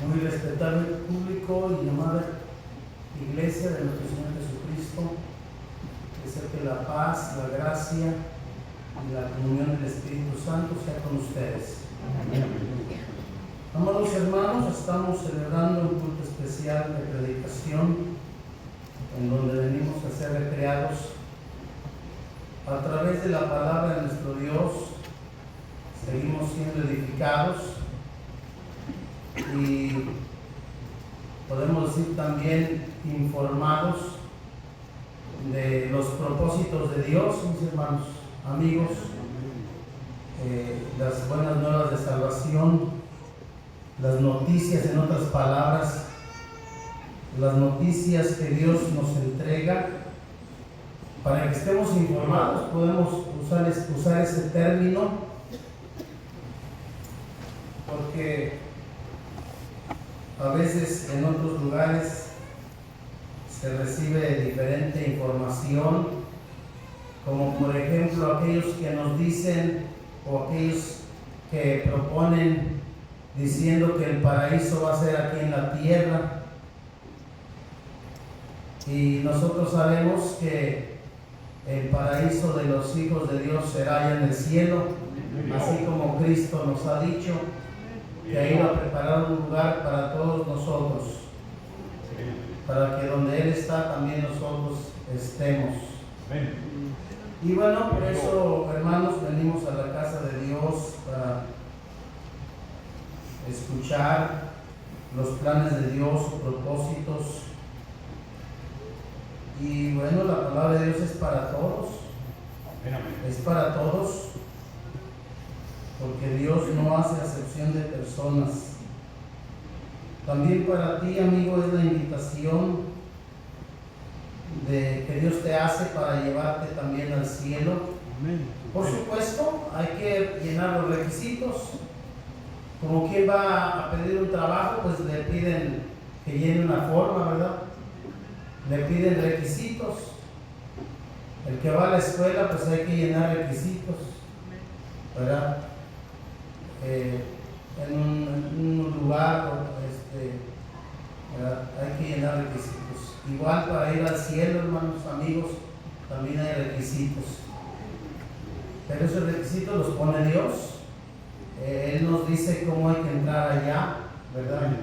muy respetable público y amada Iglesia de nuestro Señor Jesucristo, deseo que la paz, la gracia y la comunión del Espíritu Santo sea con ustedes. Amados hermanos, estamos celebrando un culto especial de predicación en donde venimos a ser recreados a través de la palabra de nuestro Dios. Seguimos siendo edificados y podemos decir también informados de los propósitos de Dios, mis hermanos, amigos, las buenas nuevas de salvación, las noticias, en otras palabras, las noticias que Dios nos entrega para que estemos informados. Podemos usar ese término porque a veces en otros lugares se recibe diferente información, como por ejemplo aquellos que nos dicen o aquellos que proponen diciendo que el paraíso va a ser aquí en la tierra, y nosotros sabemos que el paraíso de los hijos de Dios será allá en el cielo, así como Cristo nos ha dicho que ha ido a preparar un lugar para todos nosotros, para que donde Él está también nosotros estemos. Y bueno, por eso, hermanos, venimos a la casa de Dios para escuchar los planes de Dios, sus propósitos. Y bueno, la palabra de Dios es para todos. Es para todos, porque Dios no hace acepción de personas. También para ti, amigo, es la invitación que Dios te hace para llevarte también al cielo. Por supuesto, hay que llenar los requisitos. Como quien va a pedir un trabajo, pues le piden que llene una forma, ¿verdad? Le piden requisitos. El que va a la escuela, pues hay que llenar requisitos, ¿verdad? En un lugar, ¿verdad? Hay que llenar requisitos. Igual para ir al cielo, hermanos, amigos, también hay requisitos. Pero esos requisitos los pone Dios. Él nos dice cómo hay que entrar allá, ¿verdad?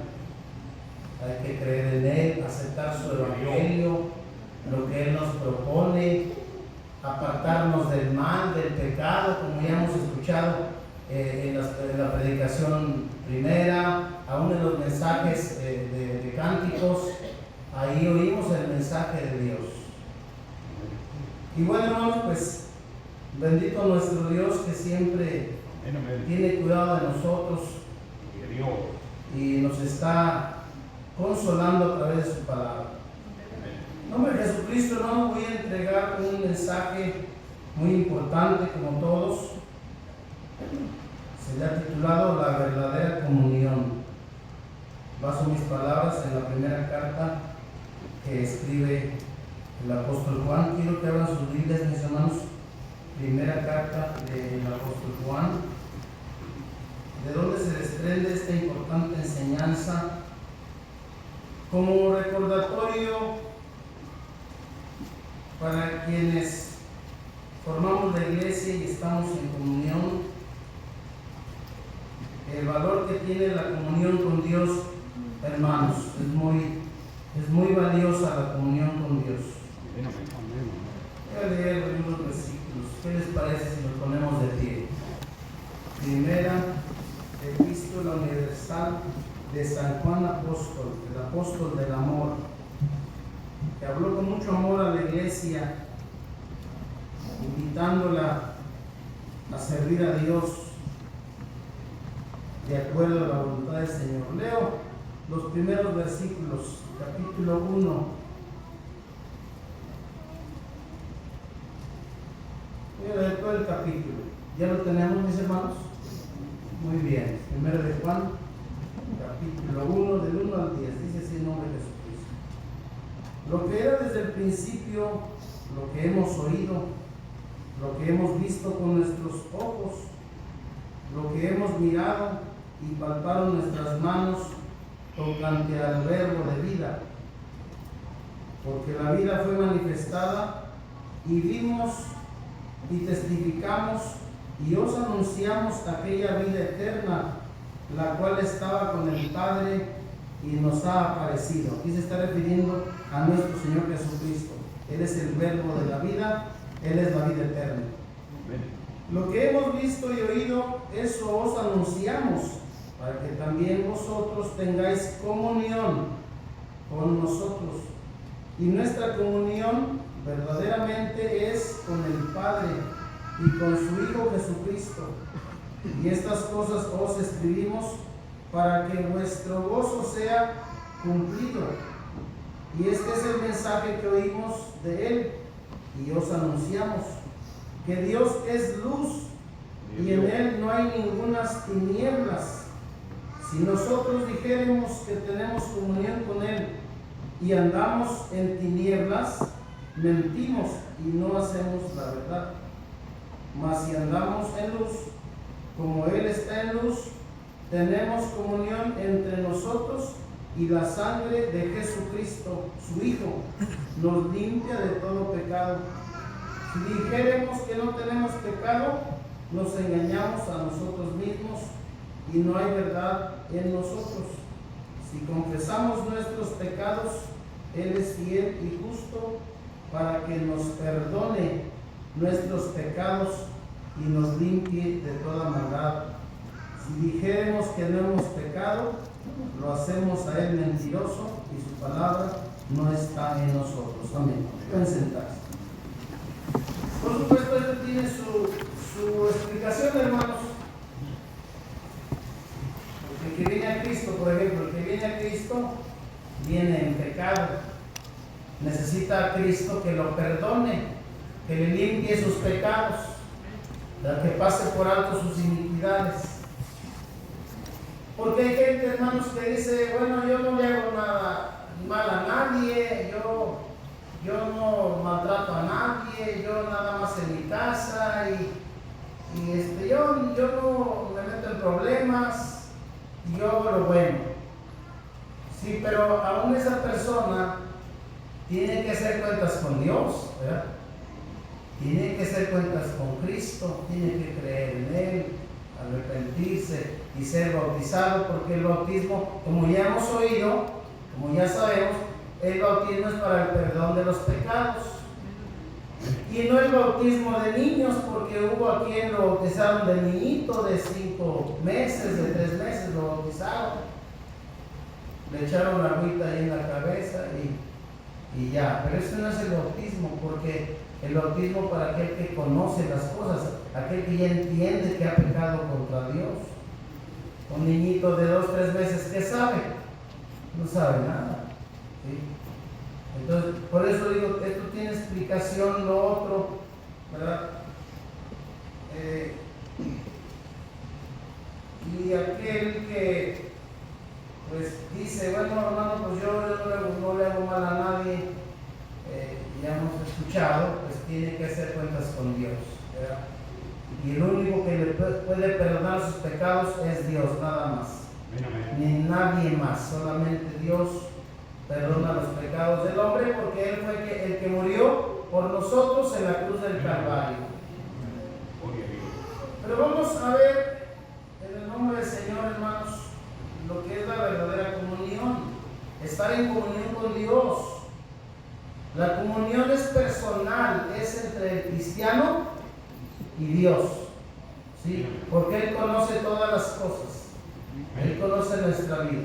Hay que creer en Él, aceptar su evangelio, lo que Él nos propone, apartarnos del mal, del pecado, como ya hemos escuchado en la predicación primera, aún en los mensajes de cánticos. Ahí oímos el mensaje de Dios. Y bueno, hermanos, pues bendito nuestro Dios, que siempre tiene cuidado de nosotros y nos está consolando a través de su palabra. En nombre de Jesucristo, hermanos, voy a entregar un mensaje muy importante, como todos. Se le ha titulado La verdadera comunión. Baso mis palabras en la primera carta que escribe el apóstol Juan. Quiero que abran sus Biblias, mis hermanos. Primera carta del apóstol Juan, de donde se desprende esta importante enseñanza como recordatorio para quienes formamos la iglesia y estamos en comunión. El valor que tiene la comunión con Dios, hermanos, es muy valiosa la comunión con Dios. Voy a leer algunos versículos. ¿Qué les parece si nos ponemos de pie? Primera Epístola Universal de San Juan Apóstol, el apóstol del amor, que habló con mucho amor a la iglesia, invitándola a servir a Dios de acuerdo a la voluntad del Señor. Leo los primeros versículos, capítulo 1. Voy a leer todo el capítulo. ¿Ya lo tenemos, mis hermanos? Muy bien. Primero de Juan, capítulo 1, del 1 al 10. Dice así en nombre de Jesucristo. Lo que era desde el principio, lo que hemos oído, lo que hemos visto con nuestros ojos, lo que hemos mirado y palparon nuestras manos tocante al verbo de vida, porque la vida fue manifestada y vimos y testificamos y os anunciamos aquella vida eterna, la cual estaba con el Padre y nos ha aparecido. Aquí se está refiriendo a nuestro Señor Jesucristo. Él es el verbo de la vida, Él es la vida eterna. Lo que hemos visto y oído, eso os anunciamos, para que también vosotros tengáis comunión con nosotros. Y nuestra comunión verdaderamente es con el Padre y con su Hijo Jesucristo. Y estas cosas os escribimos para que vuestro gozo sea cumplido. Y este es el mensaje que oímos de Él y os anunciamos, que Dios es luz y en Él no hay ningunas tinieblas. Si nosotros dijéramos que tenemos comunión con Él y andamos en tinieblas, mentimos y no hacemos la verdad. Mas si andamos en luz, como Él está en luz, tenemos comunión entre nosotros y la sangre de Jesucristo, su Hijo, nos limpia de todo pecado. Si dijéramos que no tenemos pecado, nos engañamos a nosotros mismos y no hay verdad en nosotros. Si confesamos nuestros pecados, Él es fiel y justo para que nos perdone nuestros pecados y nos limpie de toda maldad. Si dijéramos que no hemos pecado, lo hacemos a Él mentiroso y su palabra no está en nosotros. Amén. Pueden sentarse. Por supuesto, esto tiene su explicación, hermanos. Porque el que viene a Cristo, por ejemplo, el que viene a Cristo viene en pecado. Necesita a Cristo que lo perdone, que le limpie sus pecados, que pase por alto sus iniquidades. Porque hay gente, hermanos, que dice, bueno, yo no le hago nada mal a nadie, yo no maltrato a nadie, yo nada más en mi casa y yo no me meto en problemas, yo hago lo bueno. Sí, pero aún esa persona tiene que hacer cuentas con Dios, ¿verdad? Tiene que hacer cuentas con Cristo, tiene que creer en Él, arrepentirse y ser bautizado, porque el bautismo, como ya hemos oído, como ya sabemos, el bautismo es para el perdón de los pecados. Y no el bautismo de niños, porque hubo a quien lo bautizaron de niñito de 5 meses, de 3 meses lo bautizaron. Le echaron agüita ahí en la cabeza y ya. Pero eso no es el bautismo, porque el bautismo para aquel que conoce las cosas, aquel que ya entiende que ha pecado contra Dios. Un niñito de 2, 3 meses, ¿qué sabe? No sabe nada. ¿Sí? Entonces, por eso digo, esto tiene explicación, lo otro, ¿verdad? Y aquel que pues dice, bueno, hermano, pues yo no le hago mal a nadie, ya hemos escuchado, pues tiene que hacer cuentas con Dios, ¿verdad? Y el único que le puede perdonar sus pecados es Dios, nada más. Ni nadie más, solamente Dios perdona los pecados del hombre, porque Él fue el que murió por nosotros en la cruz del Calvario. Pero vamos a ver, en el nombre del Señor, hermanos, lo que es la verdadera comunión. Estar en comunión con Dios. La comunión es personal, es entre el cristiano y Dios, ¿sí? Porque Él conoce todas las cosas, Él conoce nuestra vida.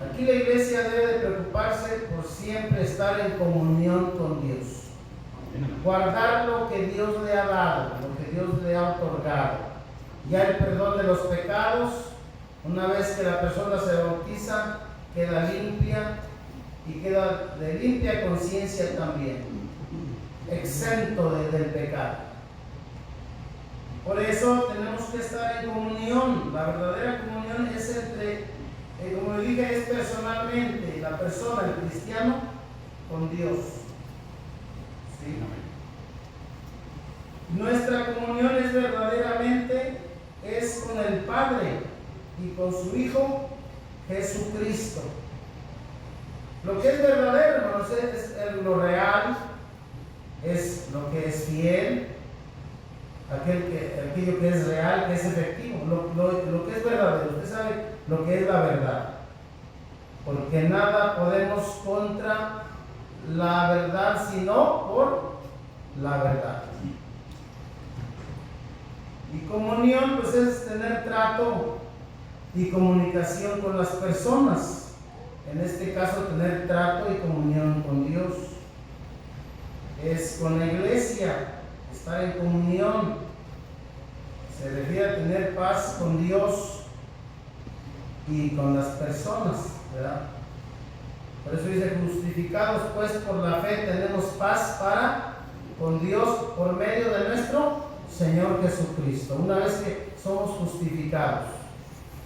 Aquí la iglesia debe de preocuparse por siempre estar en comunión con Dios, guardar lo que Dios le ha dado, lo que Dios le ha otorgado. Ya el perdón de los pecados, una vez que la persona se bautiza, queda limpia y queda de limpia conciencia también, exento del pecado. Por eso tenemos que estar en comunión. La verdadera comunión es entre, como le dije, es personalmente la persona, el cristiano, con Dios. ¿Sí? Nuestra comunión es verdaderamente con el Padre y con su Hijo Jesucristo. Lo que es verdadero, hermanos, es lo real, es lo que es fiel, aquello que es real, que es efectivo, lo que es verdadero. Usted sabe lo que es la verdad, porque nada podemos contra la verdad sino por la verdad. Y comunión pues es tener trato y comunicación con las personas. En este caso, tener trato y comunión con Dios. Es con la iglesia, estar en comunión. Se refiere a tener paz con Dios y con las personas, ¿verdad? Por eso dice, justificados pues por la fe tenemos paz para con Dios por medio de nuestro Señor Jesucristo. Una vez que somos justificados,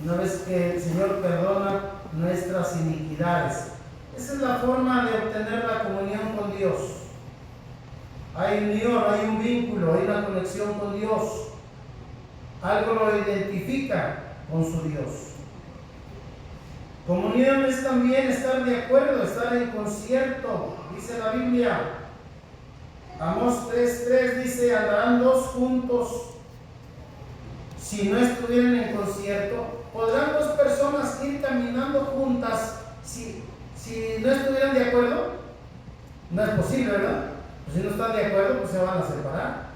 una vez que el Señor perdona nuestras iniquidades, esa es la forma de obtener la comunión con Dios. Hay unión, hay un vínculo, hay una conexión con Dios. Algo lo identifica con su Dios. Comunión es también estar de acuerdo, estar en concierto, dice la Biblia. Amós 3:3 dice, andarán dos juntos si no estuvieran en concierto. ¿Podrán dos personas ir caminando juntas si no estuvieran de acuerdo? No es posible, ¿verdad? Pues si no están de acuerdo, pues se van a separar.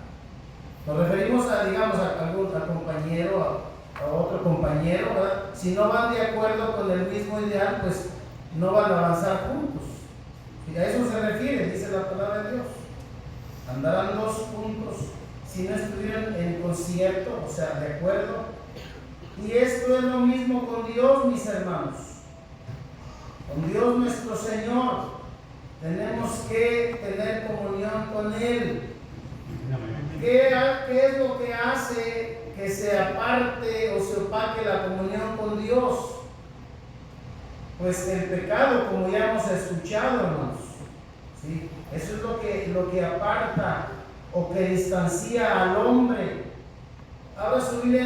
Nos referimos a, digamos, a algún compañero, a otro compañero, ¿verdad? Si no van de acuerdo con el mismo ideal, pues no van a avanzar juntos. Y a eso se refiere, dice la palabra de Dios. Andarán dos juntos si no estuvieran en concierto, o sea, de acuerdo. Y esto es lo mismo con Dios, mis hermanos. Con Dios nuestro Señor. Tenemos que tener comunión con Él. ¿Qué es lo que hace que se aparte o se opaque la comunión con Dios? Pues el pecado, como ya hemos escuchado, hermanos. ¿Sí? Eso es lo que aparta o que distancia al hombre. Ahora subir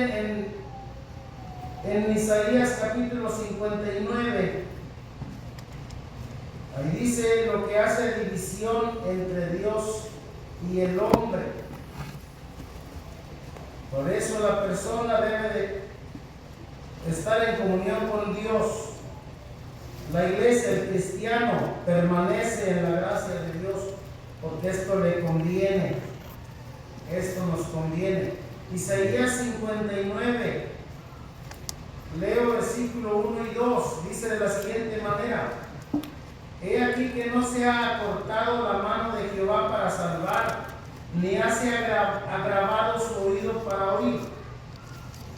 en Isaías capítulo 59. Ahí dice lo que hace división entre Dios y el hombre. Por eso la persona debe de estar en comunión con Dios. La iglesia, el cristiano, permanece en la gracia de Dios porque esto le conviene. Esto nos conviene. Isaías 59, leo versículo 1 y 2, dice de la siguiente manera: He aquí que no se ha acortado la mano de Jehová para salvar, ni hace agravado su oído para oír.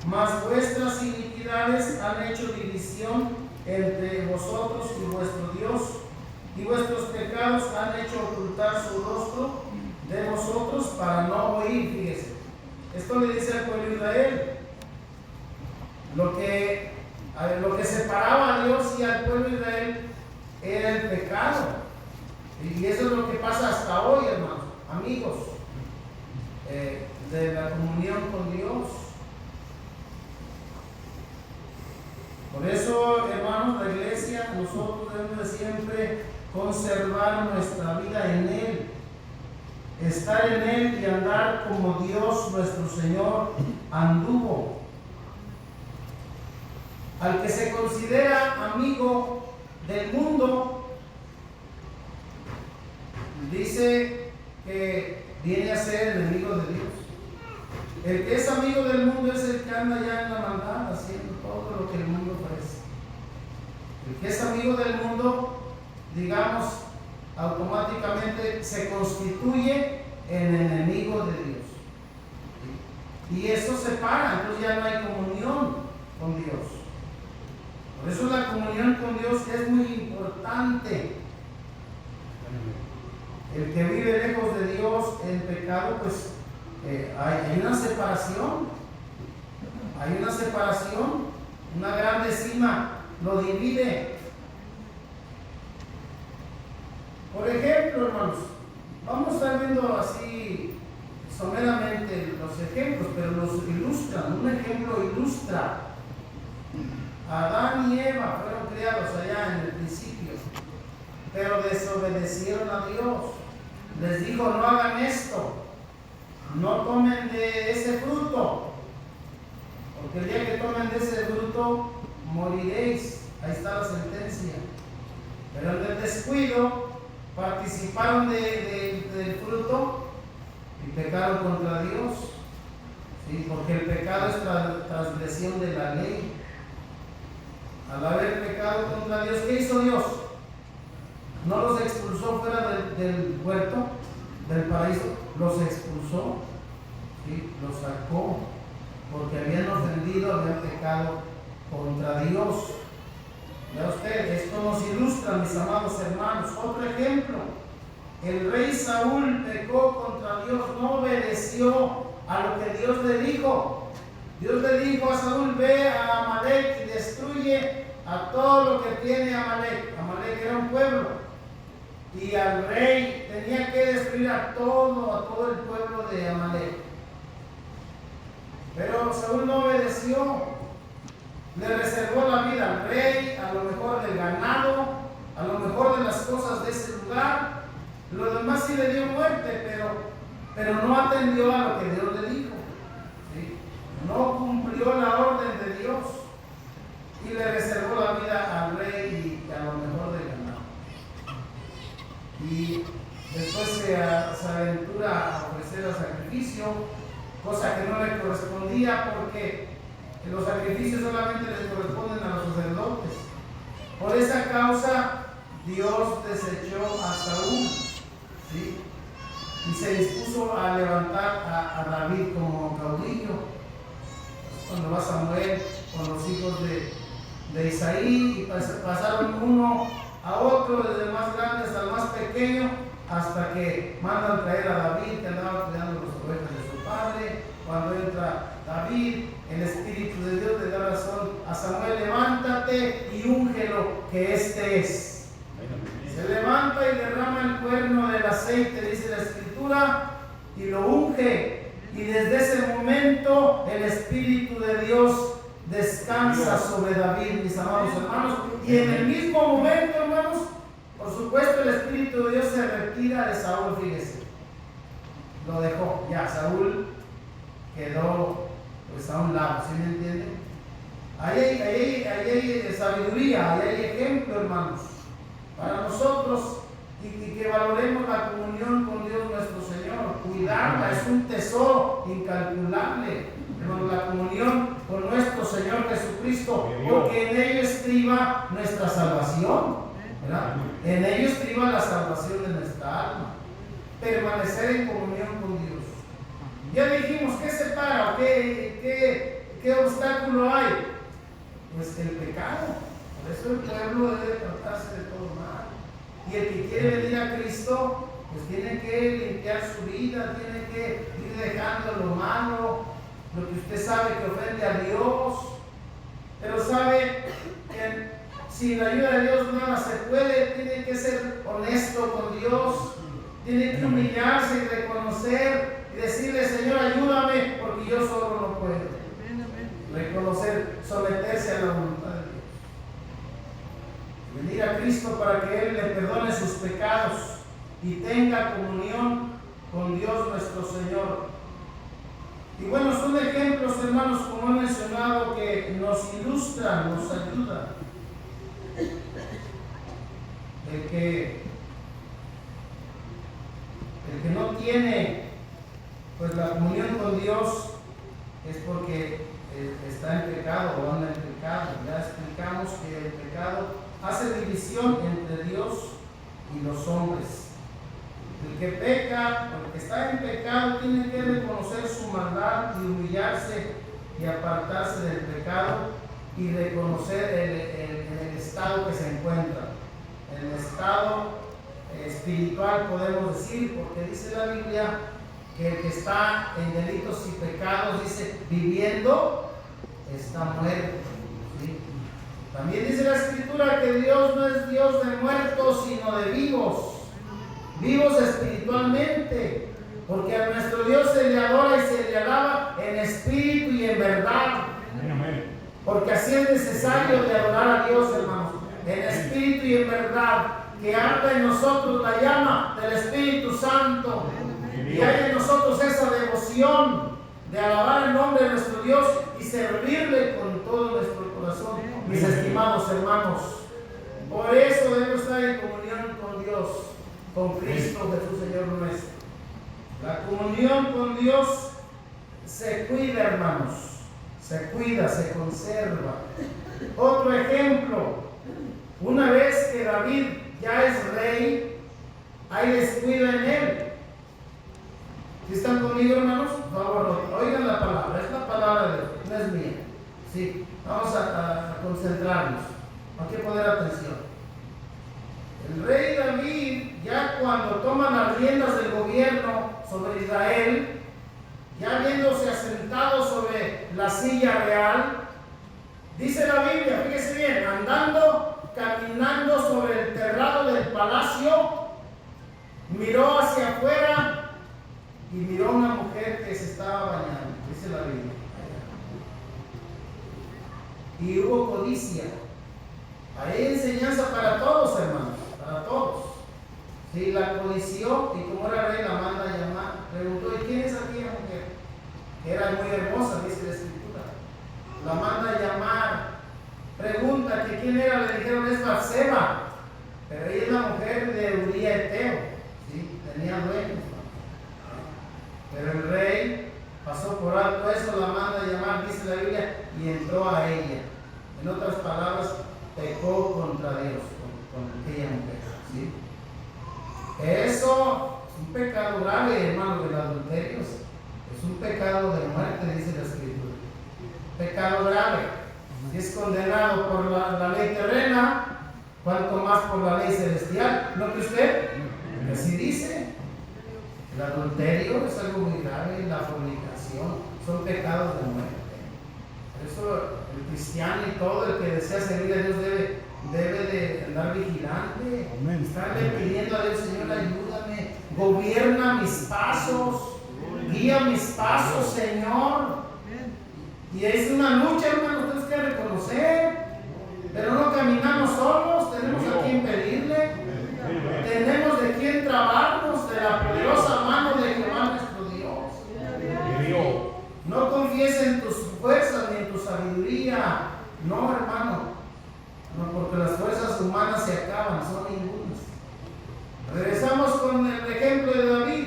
Mas vuestras iniquidades han hecho división entre vosotros y vuestro Dios, y vuestros pecados han hecho ocultar su rostro de vosotros para no oír. Fíjese, esto le dice al pueblo de Israel. Lo que separaba a Dios y al pueblo de Israel era el pecado. Y eso es lo que pasa hasta hoy, hermanos, amigos, de la comunión con Dios. Por eso, hermanos, la iglesia, nosotros debemos de siempre conservar nuestra vida en Él, estar en Él y andar como Dios nuestro Señor anduvo. Al que se considera amigo del mundo, dice que viene a ser enemigo de Dios. El que es amigo del mundo es el que anda ya en la maldad, haciendo todo lo que el mundo ofrece. El que es amigo del mundo, digamos, automáticamente se constituye en enemigo de Dios. Y eso separa, entonces ya no hay comunión con Dios. Por eso la comunión con Dios es muy importante. El que vive lejos de Dios en pecado, pues hay una separación. Hay una separación. Una grande cima lo divide. Por ejemplo, hermanos, vamos a estar viendo así someramente los ejemplos, pero los ilustran. Un ejemplo ilustra Adán y Eva fueron criados allá en el principio, pero desobedecieron a Dios. Les dijo, no hagan esto, no tomen de ese fruto, porque el día que tomen de ese fruto moriréis. Ahí está la sentencia. Pero en el descuido participaron del fruto y pecaron contra Dios. ¿Sí? Porque el pecado es transgresión de la ley. Al haber pecado contra Dios, ¿qué hizo Dios? No los expulsó fuera del huerto, del paraíso, los expulsó, ¿sí? Los sacó, porque habían ofendido, habían pecado contra Dios. Ya usted, esto nos ilustra, mis amados hermanos. Otro ejemplo, el rey Saúl pecó contra Dios, no obedeció a lo que Dios le dijo. Dios le dijo a Saúl, ve a Amalek y destruye a todo lo que tiene Amalek. Amalek era un pueblo, y al rey tenía que destruir a todo el pueblo de Amalek. Pero Saúl no obedeció. Le reservó la vida al rey, a lo mejor del ganado, a lo mejor de las cosas de ese lugar. Lo demás sí le dio muerte, pero no atendió a lo que Dios le dijo. ¿Sí? No cumplió la orden de Dios y le reservó la vida al rey y a lo mejor del ganado. Y después se aventura a ofrecer el sacrificio, cosa que no le correspondía, porque los sacrificios solamente les corresponden a los sacerdotes. Por esa causa Dios desechó a Saúl, ¿sí? Y se dispuso a levantar a David como caudillo. Cuando va Samuel con los hijos de Isaí, y pasaron uno a otro, desde el más grande hasta el más pequeño, hasta que mandan traer a David, que andaba cuidando los ovejas de su padre. Cuando entra David, el Espíritu de Dios le da razón a Samuel, levántate y úngelo, que este es. Se levanta y derrama el cuerno del aceite, dice la Escritura, y lo unge. Y desde ese momento el Espíritu de Dios descansa sobre David, mis amados hermanos. Y en el mismo momento, hermanos, por supuesto el Espíritu de Dios se retira de Saúl, fíjese. Lo dejó, ya Saúl quedó pues a un lado, ¿sí me entienden? Ahí hay sabiduría, ahí hay ejemplo, hermanos, para nosotros, y que valoremos la comunión con Dios nuestro Señor, cuidarla, es un tesoro incalculable, hermanos, la comunión con nuestro Señor Jesucristo, porque en ello estriba nuestra salvación, ¿verdad? En ello estriba la salvación de nuestra alma, permanecer en comunión con Dios. Ya dijimos, ¿qué separa? ¿Qué obstáculo hay? Pues el pecado. Por eso el pueblo debe tratarse de todo mal. Y el que quiere venir a Cristo, pues tiene que limpiar su vida, tiene que ir dejando lo malo, lo que usted sabe que ofende a Dios. Pero sabe que sin la ayuda de Dios nada se puede, tiene que ser honesto con Dios, tiene que humillarse y reconocer y decirle, Señor, ayúdame, porque yo solo no puedo. Reconocer, someterse a la voluntad de Dios. Venir a Cristo para que Él le perdone sus pecados y tenga comunión con Dios nuestro Señor. Y bueno, son ejemplos, hermanos, como he mencionado, que nos ilustran, nos ayudan. El que no tiene pues la comunión con Dios es porque está en pecado o anda en pecado. Ya explicamos que el pecado hace división entre Dios y los hombres. El que peca, el que está en pecado, tiene que reconocer su maldad y humillarse y apartarse del pecado y reconocer el estado que se encuentra. El estado espiritual, podemos decir, porque dice la Biblia que el que está en delitos y pecados, dice, viviendo, está muerto. ¿Sí? También dice la Escritura que Dios no es Dios de muertos, sino de vivos, vivos espiritualmente, porque a nuestro Dios se le adora y se le alaba en espíritu y en verdad. porque así es necesario de adorar a Dios, hermanos, en espíritu y en verdad, que arda en nosotros la llama del Espíritu Santo, y hay en nosotros esa devoción de alabar el nombre de nuestro Dios y servirle con todo nuestro corazón, mis estimados hermanos. Por eso debemos estar en comunión con Dios, con Cristo Jesús, Señor nuestro. La comunión con Dios se cuida, hermanos, se cuida, se conserva. Otro ejemplo, una vez que David ya es rey, hay descuido en él. ¿Sí están conmigo, hermanos? Por favor, oigan la palabra, es la palabra de Dios, no es mía. Sí, vamos a concentrarnos, hay que poner atención. El rey David, ya cuando toma las riendas del gobierno sobre Israel, ya viéndose asentado sobre la silla real, dice la Biblia, fíjese bien, caminando sobre el terrado del palacio, miró hacia afuera y miró a una mujer que se estaba bañando, dice la Biblia. Y hubo codicia. Hay enseñanza para todos, hermanos, para todos. Sí, la codició y como era rey la manda a llamar. Preguntó, ¿y quién es aquella mujer? Que era muy hermosa, dice la Escritura. La manda a llamar. Pregunta que quién era, le dijeron, es Batseba. Pero ella es la mujer de Uría Eteo. ¿Sí? Tenía dueños. Pero el rey pasó por alto eso, la manda a llamar, dice la Biblia, y entró a ella. En otras palabras, pecó contra Dios, con aquella mujer. ¿Sí? Eso es un pecado grave, hermano, del adulterio. Es un pecado de muerte, dice la Escritura. Pecado grave. Si es condenado por la ley terrena, cuanto más por la ley celestial. ¿No cree usted? Así dice. El adulterio es algo muy grave, la fornicación son pecados de muerte. Por eso el cristiano y todo el que desea servir a Dios debe de andar vigilante, estarle pidiendo a Dios, Señor, ayúdame, gobierna mis pasos, guía mis pasos, Señor. Y es una lucha, hermano, tenemos que reconocer, pero no caminamos solos, tenemos a quien pedirle, tenemos de quien trabarnos, de la poderosa mano de Jehová nuestro Dios. No confíes en tus fuerzas ni en tu sabiduría, no, hermano, no, porque las fuerzas humanas se acaban, son ningunas. Regresamos con el ejemplo de David,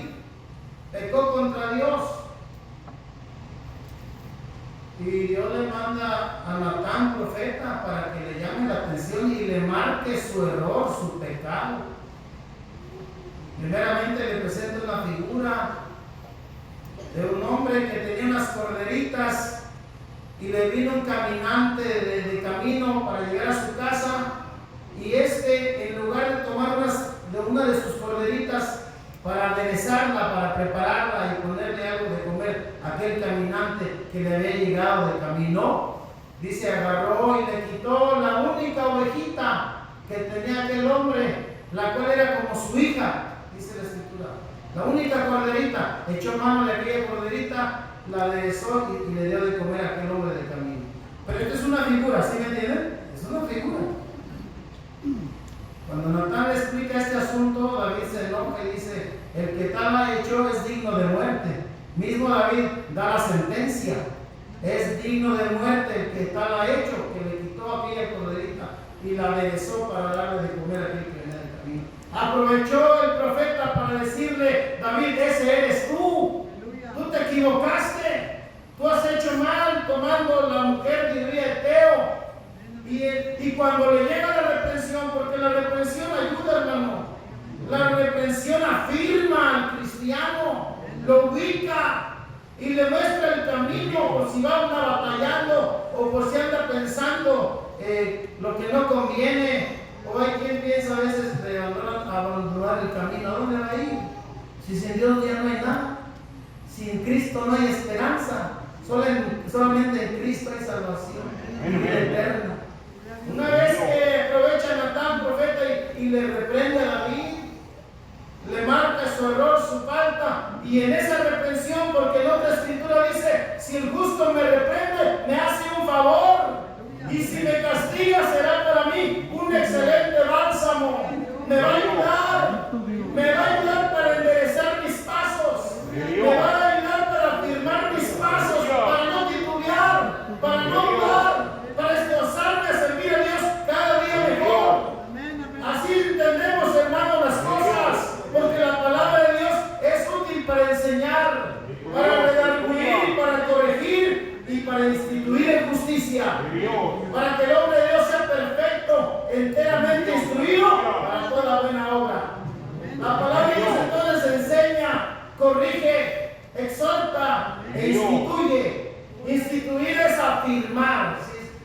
pecó contra Dios. Y Dios le manda a Natán, profeta, para que le llame la atención y le marque su error, su pecado. Primeramente le presenta una figura de un hombre que tenía unas corderitas y le vino un caminante de camino para llegar a su casa, y en lugar de tomar una de sus corderitas para aderezarla, para prepararla y ponerle algo de comer a aquel caminante que le había llegado de camino, dice, agarró y le quitó la única ovejita que tenía aquel hombre, la cual era como su hija, dice la Escritura. La única corderita, echó mano de aquella corderita, la aderezó y le dio de comer a aquel hombre de camino. Pero esto es una figura, ¿sí me entienden? Es una figura. Cuando Natán le explica este asunto, David se enoja y dice, el que tal ha hecho es digno de muerte. Mismo David da la sentencia, es digno de muerte el que tal ha hecho, que le quitó aquella corderita y la aderezó para darle de comer a aquel que venía de camino. Aprovechó el profeta para decirle, David, ese eres tú. Tú te equivocaste, tú has hecho mal tomando la mujer de Uría Eteo. Y cuando le llega la reprensión, porque la reprensión ayuda, hermano, la reprensión afirma al cristiano, lo ubica y le muestra el camino por si va a andar batallando o por si anda pensando lo que no conviene. O hay quien piensa a veces de abandonar el camino. ¿A dónde va a ir? Si sin Dios ya no hay nada, si en Cristo no hay esperanza, solamente en Cristo hay salvación, vida eterna. Una vez que aprovecha Natán, profeta, y le reprende a David, le marca su error, su falta, y en esa reprensión, porque en otra escritura dice, si el justo me reprende, me hace un favor. Y si me castiga será para mí un excelente bálsamo. Me va a ayudar para enderezar mis pasos. Me va a ayudar para afirmar mis pasos, para no titubear, para no dudar, para esforzarme a servir a Dios cada día mejor. Así entendemos, hermanos, las cosas, porque la palabra de Dios es útil para enseñar, para redarguir, para corregir y para instituir en justicia, para que el hombre de Dios sea perfecto, enteramente instruido para toda buena obra. La palabra de Dios entonces enseña, corrige, exhorta e instituye. Instituir es afirmar,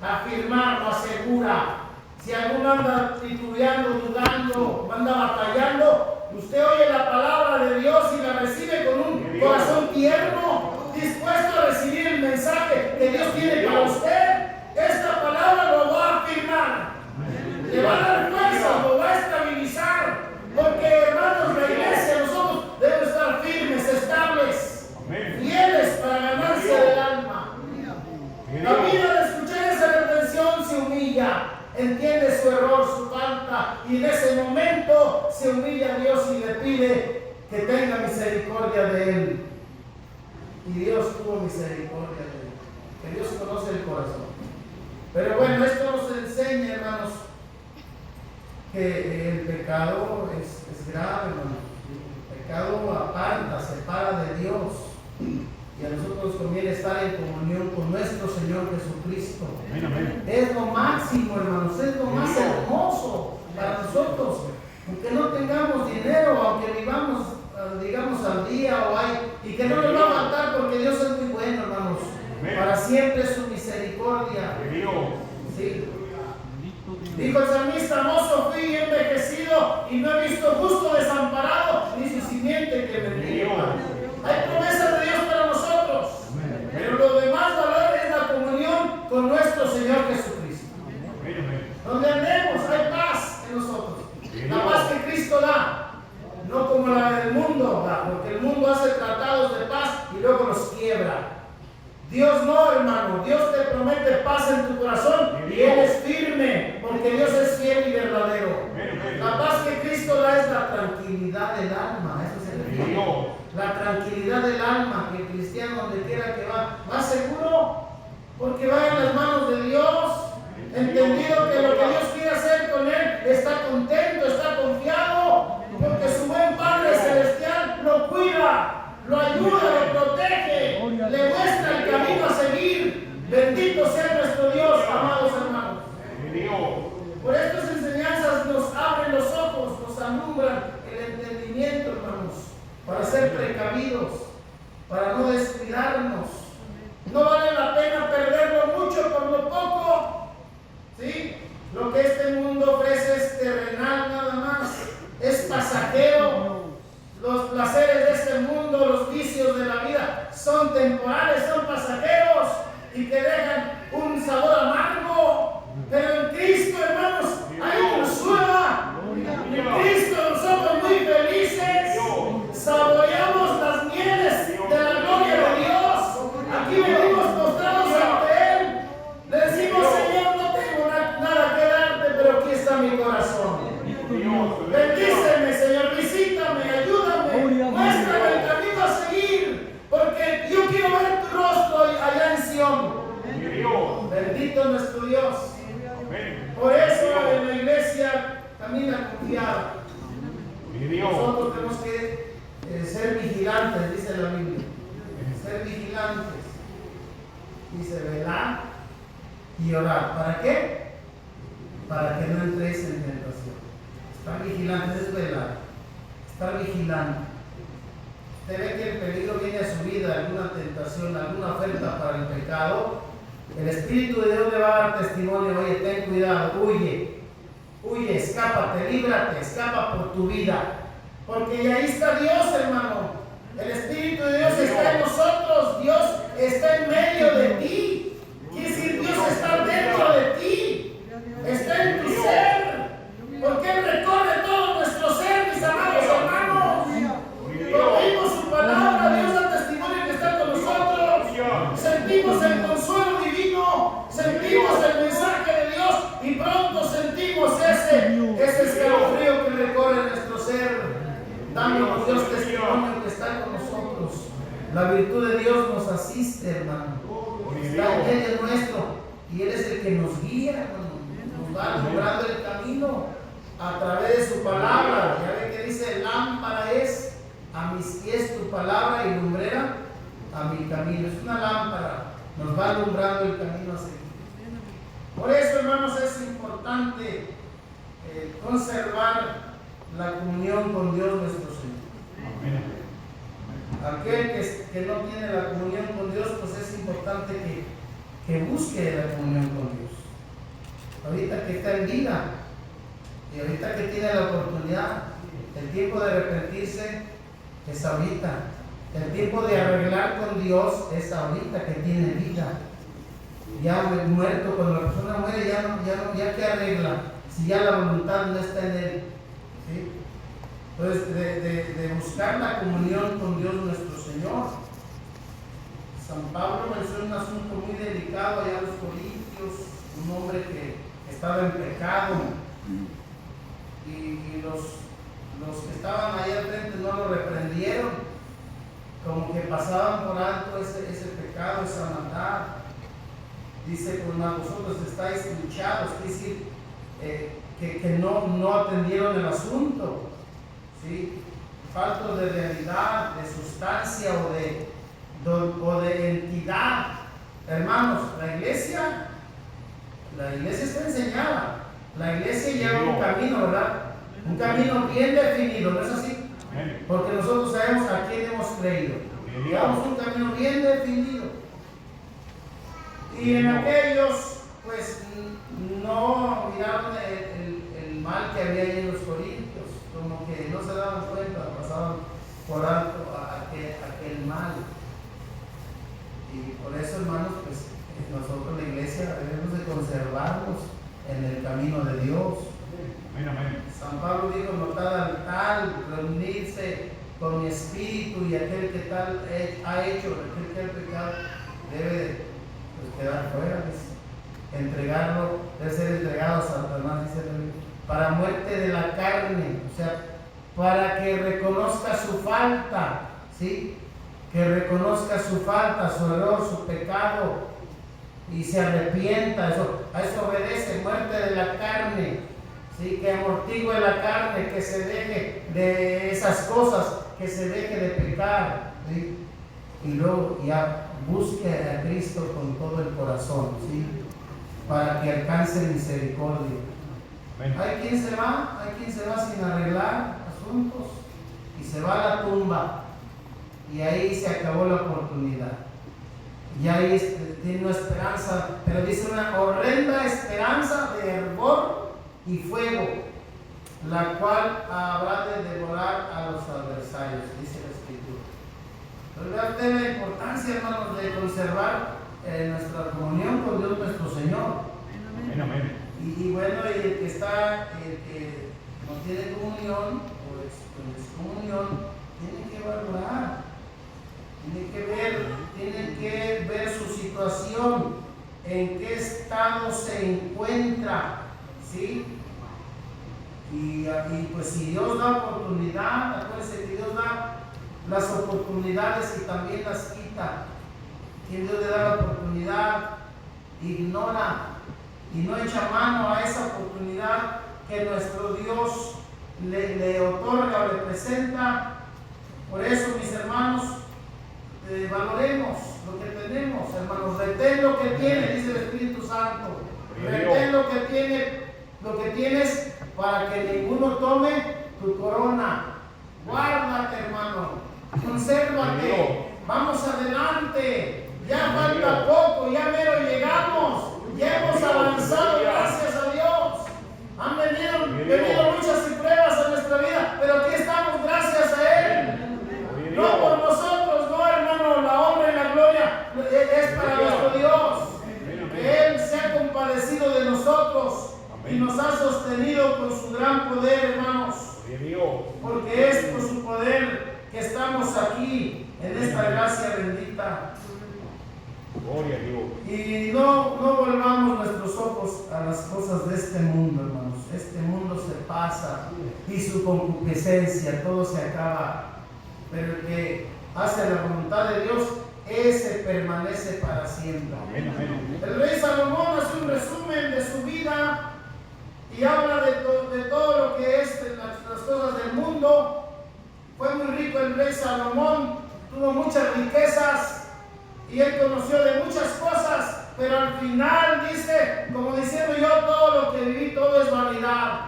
afirmar, lo asegura. Si alguno anda titubeando, dudando, anda batallando, usted oye la palabra de Dios y la recibe con un corazón tierno, dispuesto a recibir el mensaje que Dios tiene para usted. Esta palabra lo va a afirmar, le va a dar fuerza, lo va a estabilizar, porque, hermanos, la iglesia, nosotros debemos estar firmes, estables, fieles para ganarse del alma. La vida de escuchar esa reprensión se humilla, entiende su error, su falta, y en ese momento se humilla a Dios y le pide que tenga misericordia de él. Y Dios tuvo misericordia de él, que Dios conoce el corazón. Pero bueno, esto nos enseña, hermanos, que el pecado es grave, hermanos. El pecado aparta, separa de Dios. Y a nosotros conviene estar en comunión con nuestro Señor Jesucristo. Amén. Es lo máximo, hermanos, es lo más hermoso para nosotros. Aunque no tengamos dinero, aunque vivamos, digamos, al día o hay, y que no nos va a faltar, porque Dios es muy bueno, hermanos. Amén. Para siempre su misericordia. Sí. Dijo el salmista: mozo fui y envejecido, y no he visto justo desamparado, ni su simiente que bendiga. Hay promesas de Dios para nosotros, pero lo de más valor es la comunión con nuestro Señor Jesucristo. Donde andemos hay paz en nosotros, la paz que Cristo da, no como la del mundo da, porque el mundo hace tratados de paz y luego los quiebra. Dios no, hermano, Dios te promete paz en tu corazón y Él es firme, porque Dios es fiel y verdadero. La paz que Cristo da es la tranquilidad del alma, eso se refiere. La tranquilidad del alma, que el cristiano donde quiera que va seguro, porque va en las manos de Dios, entendido que lo que Dios quiere hacer con él, está contento, está confiado, porque su buen Padre Celestial lo cuida, lo ayuda, lo protege, le muestra el camino a seguir. Bendito sea nuestro Dios, amados hermanos. Por estas enseñanzas nos abren los ojos, nos alumbran el entendimiento, hermanos, para ser precavidos, para no descuidarnos. No vale la pena perderlo mucho por lo poco. ¿Sí? Lo que este mundo ofrece es terrenal nada más, es pasajero. Los placeres de este mundo, los vicios de la vida son temporales, son pasajeros y te dejan un sabor amargo. Pero en Cristo, hermanos, hay dulzura. En Cristo nosotros muy felices saboreamos las mieles de la gloria de Dios. Aquí venimos postrados ante Él. Le decimos: Señor, no tengo nada que darte, pero aquí está mi corazón. Bendíceme, Señor, visítame, ayúdame, muéstrame el camino a seguir, porque yo quiero ver tu rostro allá en Sion. Bendito nuestro Dios. Por eso en la iglesia camina confiado. Nosotros tenemos que ser vigilantes, dice la Biblia. Ser vigilantes. Dice velar y orar. ¿Para qué? Para que no entréis en tentación. Estar vigilantes es velar. Estar vigilante. Usted ve que el peligro viene a su vida, alguna tentación, alguna oferta para el pecado. El Espíritu de Dios le va a dar testimonio: oye, ten cuidado, huye, escápate, líbrate, escapa por tu vida. Porque ahí está Dios, hermano. El Espíritu de Dios está en nosotros, Dios está en medio de ti. Quiere decir, Dios está dentro de ti, está en tu ser, porque Él recorre todo nuestro ser, mis amados hermanos. Cuando oímos su palabra, Dios da testimonio que está con nosotros. Sentimos el consuelo divino, sentimos el mensaje dándonos Dios testimonio que está con nosotros. La virtud de Dios nos asiste, hermano. Está en medio nuestro y Él es el que nos guía, hermano. Nos va alumbrando el camino a través de su palabra. Ya ve que dice: lámpara es a mis pies tu palabra y lumbrera a mi camino. Es una lámpara, nos va alumbrando el camino a seguir. Por eso, hermanos, es importante conservar la comunión con Dios nuestro Señor. Aquel que no tiene la comunión con Dios, pues es importante que busque la comunión con Dios. Ahorita que está en vida y ahorita que tiene la oportunidad, el tiempo de arrepentirse es ahorita. El tiempo de arreglar con Dios es ahorita que tiene vida. Ya muerto, cuando la persona muere, ya que arregla, si ya la voluntad no está en él. ¿Sí? Entonces, de buscar la comunión con Dios nuestro Señor. San Pablo menciona un asunto muy delicado allá en los Corintios, un hombre que estaba en pecado, y los que estaban allá al frente no lo reprendieron, como que pasaban por alto ese pecado, esa maldad. Dice: pues vosotros estáis luchados, es decir, que no atendieron el asunto, ¿sí? Faltos de realidad, de sustancia o de entidad. Hermanos, la iglesia está enseñada. La iglesia lleva un camino, ¿verdad? Un camino bien definido, ¿no es así? Porque nosotros sabemos a quién hemos creído. Llevamos un camino bien definido. Y en aquellos, pues, no miraron el mal que había ahí en los Corintios, como que no se daban cuenta, pasaban por alto aquel mal. Y por eso, hermanos, pues nosotros, la iglesia, debemos de conservarnos en el camino de Dios. San Pablo dijo: notad al tal, reunirse con mi espíritu, y aquel que tal ha hecho, aquel que ha pecado, debe quedar fuera, entregarlo, debe ser entregado a Satanás, dice la Biblia, para muerte de la carne, o sea, para que reconozca su falta, ¿sí? Que reconozca su falta, su error, su pecado, y se arrepienta. A eso obedece, muerte de la carne, ¿sí? Que amortigue la carne, que se deje de esas cosas, que se deje de pecar, ¿sí? Y luego ya busque a Cristo con todo el corazón, ¿sí? Para que alcance misericordia. Hay quien se va sin arreglar asuntos y se va a la tumba, y ahí se acabó la oportunidad. Y ahí tiene una esperanza, pero dice una horrenda esperanza de hervor y fuego, la cual habrá de devorar a los adversarios, dice la Escritura. Pero vean la importancia, hermanos, de conservar nuestra comunión con Dios nuestro Señor. Amén. Y bueno, el que no tiene comunión o excomunión, tiene que valorar, tiene que ver su situación, en qué estado se encuentra, ¿sí? Y pues si Dios da oportunidad, acuérdense que Dios da las oportunidades y también las quita. Quien Dios le da la oportunidad, ignora y no echa mano a esa oportunidad que nuestro Dios le otorga o le presenta. Por eso, mis hermanos, valoremos lo que tenemos, hermanos. Retén lo que tienes, dice el Espíritu Santo. Retén lo que tienes, para que ninguno tome tu corona. Guárdate, hermano. Consérvate. Vamos adelante. Ya falta poco, ya mero llegamos. Ya hemos avanzado, gracias a Dios. Han venido luchas y pruebas a nuestra vida, pero aquí estamos gracias a Él. No por nosotros, no, hermano. La honra y la gloria es para nuestro Dios. Que Él se ha compadecido de nosotros y nos ha sostenido con su gran poder, hermanos. Porque es por su poder que estamos aquí en esta gracia bendita. Gloria a Dios. Y no volvamos nuestros ojos a las cosas de este mundo, hermanos. Este mundo se pasa. pasa y su concupiscencia, todo se acaba. Pero el que hace la voluntad de Dios, ese permanece para siempre. Amén, amén. El rey Salomón hace un resumen de su vida y habla de todo lo que es las cosas del mundo. Fue muy rico el rey Salomón, tuvo muchas riquezas y él conoció de muchas cosas, pero al final dice, como diciendo yo, todo lo que viví, todo es vanidad.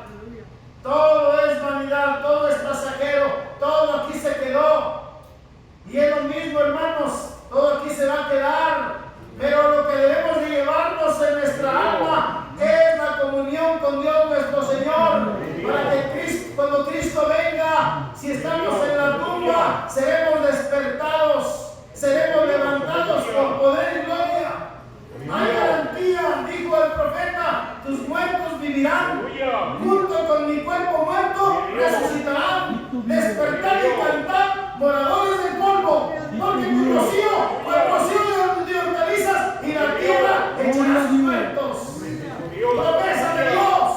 Todo es vanidad, todo es pasajero, todo aquí se quedó. Y es lo mismo, hermanos, todo aquí se va a quedar, pero lo que debemos de llevarnos en nuestra alma es la comunión con Dios nuestro Señor, para que cuando Cristo venga, si estamos en la tumba, seremos despertados, seremos levantados con poder y gloria. Hay garantía, dijo el profeta, tus muertos vivirán, junto con mi cuerpo muerto resucitarán, despertar y cantar, moradores del polvo, porque tu rocío fue rocío de hortalizas y la tierra echará sus muertos. Promesa de Dios.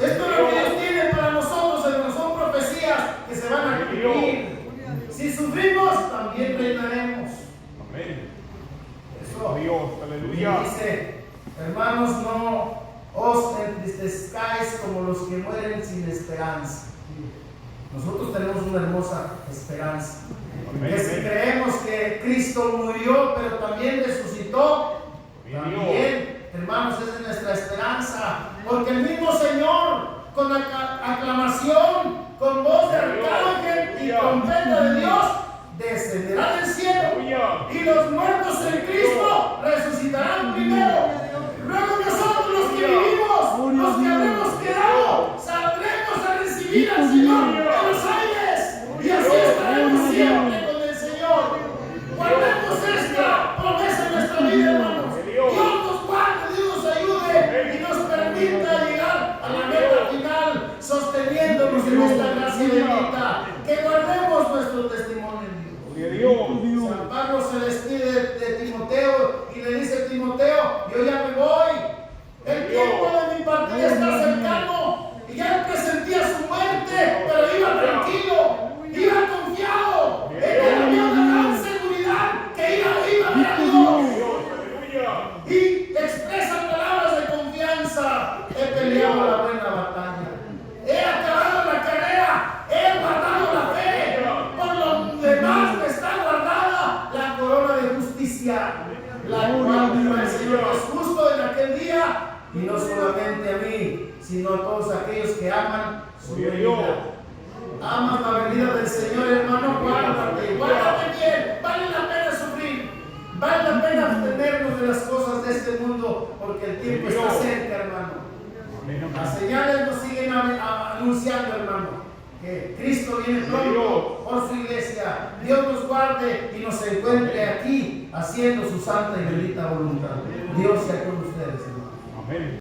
Esto es lo que Dios tiene para nosotros, hermanos, son profecías que se van a cumplir. Si sufrimos, también reinaremos. Amén. Eso. Dios, aleluya. Y dice, hermanos, no os entristezcáis como los que mueren sin esperanza. Nosotros tenemos una hermosa esperanza. Que si creemos que Cristo murió, pero también resucitó, también, hermanos, esa es nuestra esperanza. Porque el mismo Señor, con aclamación, con voz de arcángel y trompeta de Dios, descenderá del cielo. Y los muertos en Cristo resucitarán primero. Luego nosotros, los que vivimos, los que habremos quedado, saldremos a recibir al Señor en los aires. Y así estaremos siempre con el Señor. Guardemos esta promesa en nuestra vida, hermanos. Dios nos guarde, Dios nos ayude y nos permita llegar a la meta final, sosteniéndonos en esta gracia bendita. Que guardemos nuestro testimonio en Dios. San Pablo se despide de Timoteo y le dice: Timoteo, yo ya me voy. El tiempo de mi partida está cercano. Y ya presentía su muerte, pero iba tranquilo, iba confiado. Él había una gran seguridad que iba a ver a Dios. Y expresa palabras de confianza. He peleado la buena batalla. He acabado la carrera. He guardado la fe. Por lo demás me está guardada la corona de justicia, la cual el Señor es justo en aquel día. Y no solamente a mí, sino a todos aquellos que aman su venida. Amas la venida del Señor, hermano, guárdate bien. Vale la pena sufrir, vale la pena abstenernos de las cosas de este mundo, porque el tiempo está cerca, hermano. Las señales nos siguen anunciando, hermano, que Cristo viene pronto por su iglesia. Dios nos guarde y nos encuentre aquí haciendo su santa y bendita voluntad. Dios sea con ustedes, hermano. Amén.